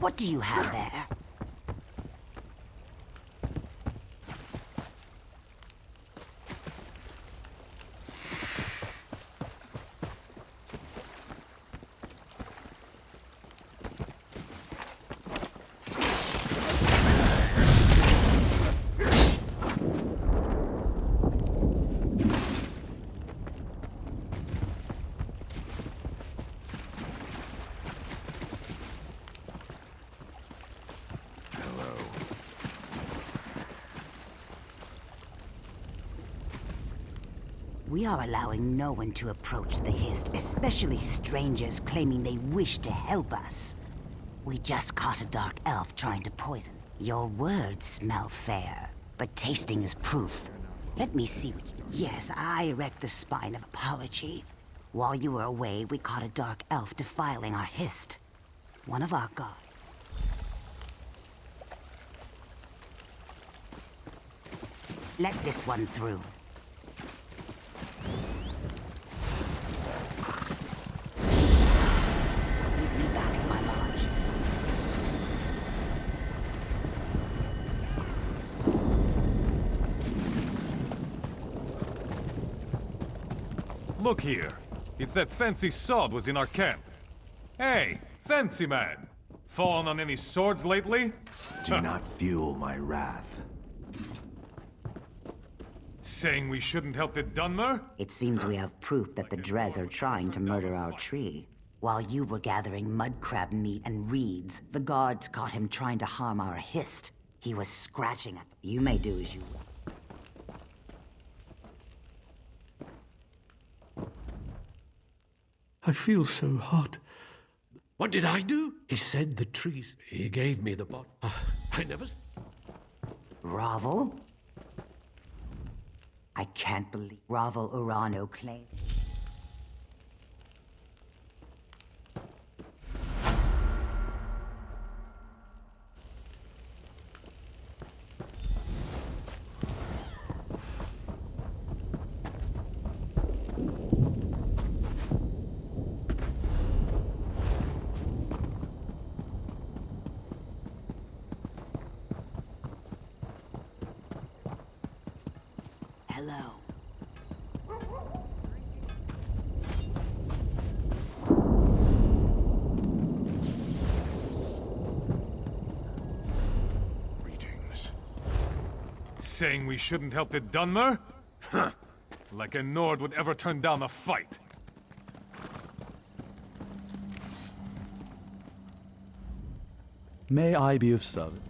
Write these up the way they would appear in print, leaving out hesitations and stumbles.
What do you have there? We are allowing no one to approach the Hist, especially strangers claiming they wish to help us. We just caught a dark elf trying to poison. Your words smell fair, but tasting is proof. Let me see what you... Yes, I erect the spine of apology. While you were away, we caught a dark elf defiling our Hist. One of our gods. Let this one through. Meet me back at my lodge. Look here. It's that fancy sword was in our camp. Hey, fancy man. Fallen on any swords lately? Do not fuel my wrath. Saying we shouldn't help the Dunmer? It seems we have proof that the Drez are trying to murder our tree. While you were gathering mud crab meat and reeds, the guards caught him trying to harm our Hist. He was scratching at them. You may do as you will. I feel so hot. What did I do? He said the trees. He gave me the bot. I never... Ravel? I can't believe Ravel Urano claims. Hello. Saying we shouldn't help the Dunmer? Huh. Like a Nord would ever turn down a fight. May I be of service?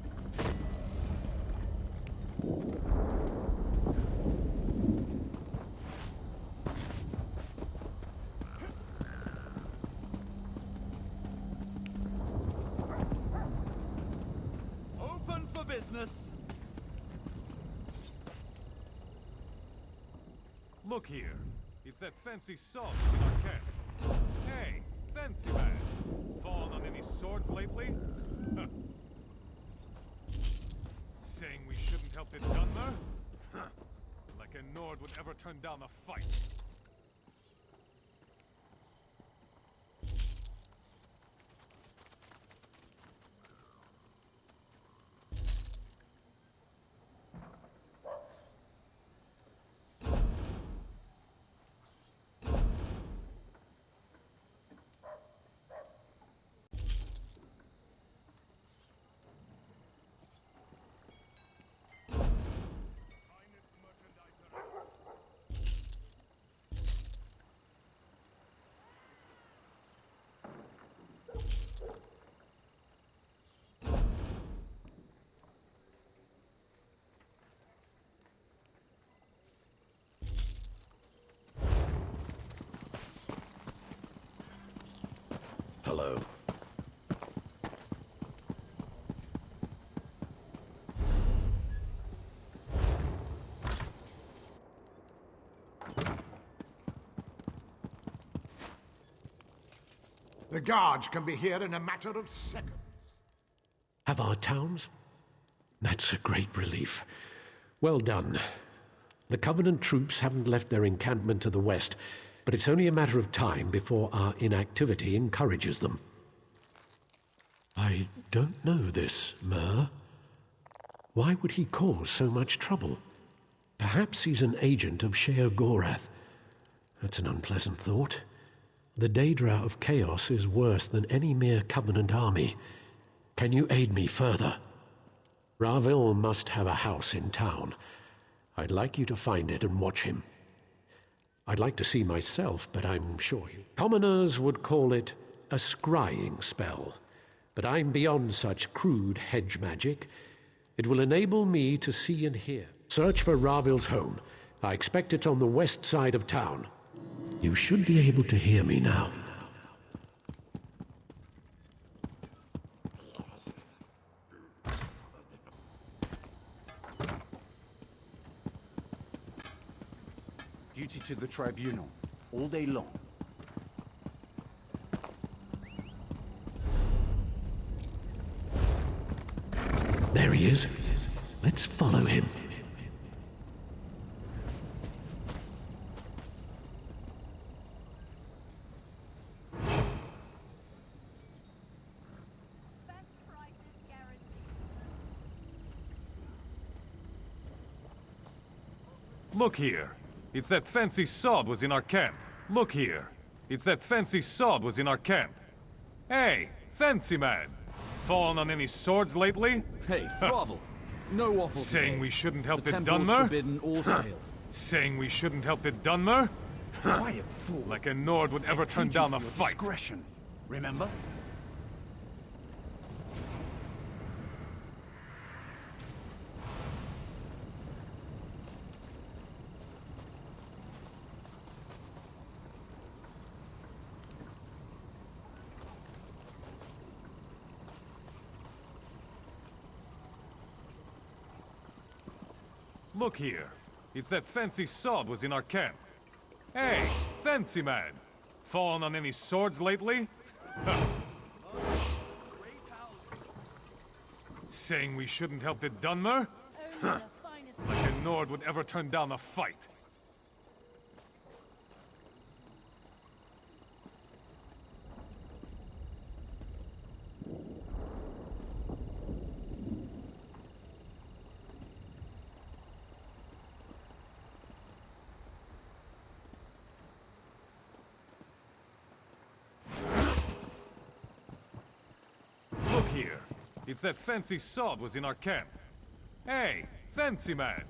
Open for business. Look here. It's that fancy sword that's in our camp. Hey, fancy man. Fallen on any swords lately? Huh. Saying we shouldn't help the Dunmer? Huh. Like a Nord would ever turn down a fight. Hello. The guards can be here in a matter of seconds. Have our towns? That's a great relief. Well done. The Covenant troops haven't left their encampment to the west, but it's only a matter of time before our inactivity encourages them. I don't know this, Mer. Why would he cause so much trouble? Perhaps he's an agent of Sheogorath. That's an unpleasant thought. The Daedra of Chaos is worse than any mere Covenant army. Can you aid me further? Ravil must have a house in town. I'd like you to find it and watch him. I'd like to see myself, but I'm sure you... Commoners would call it a scrying spell. But I'm beyond such crude hedge magic. It will enable me to see and hear. Search for Ravil's home. I expect it's on the west side of town. You should be able to hear me now. Duty to the tribunal, all day long. There he is. Let's follow him. Look here. It's that fancy sword was in our camp. Look here. It's that fancy sword was in our camp. Hey, fancy man. Fallen on any swords lately? Hey, Ravel. No waffle Saying today. we shouldn't help the temple's Dunmer? forbidden all sales. Saying we shouldn't help the Dunmer? Quiet fool. Like a Nord would ever turn down a fight. Discretion. Remember? Look here. It's that fancy sword was in our camp. Hey, fancy man. Fallen on any swords lately? Saying we shouldn't help the Dunmer? Like a Nord would ever turn down a fight. Look here. It's that fancy sword was in our camp. Hey, fancy man.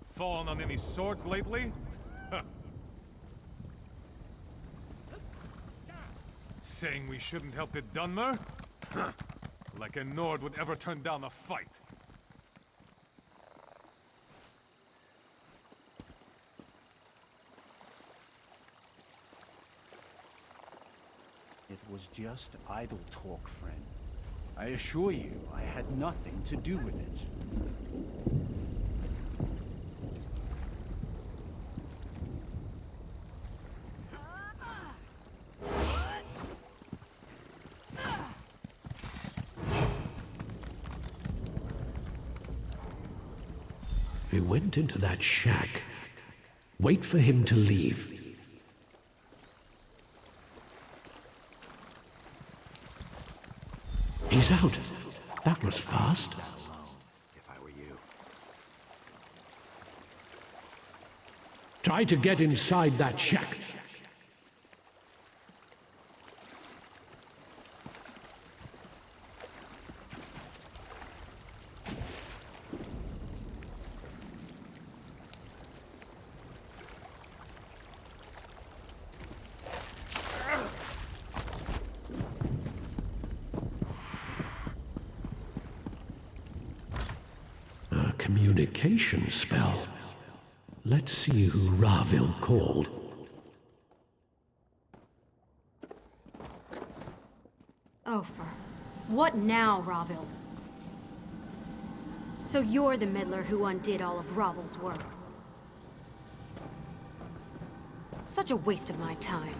Fallen on any swords lately? Saying we shouldn't help the Dunmer? Like a Nord would ever turn down a fight. It was just idle talk, friend. I assure you, I had nothing to do with it. He went into that shack. Wait for him to leave. He's out. That was fast. If I were you. Try to get inside that shack. A communication spell. Let's see who Ravil called. Ofer. What now, Ravil? So you're the meddler who undid all of Ravil's work. Such a waste of my time.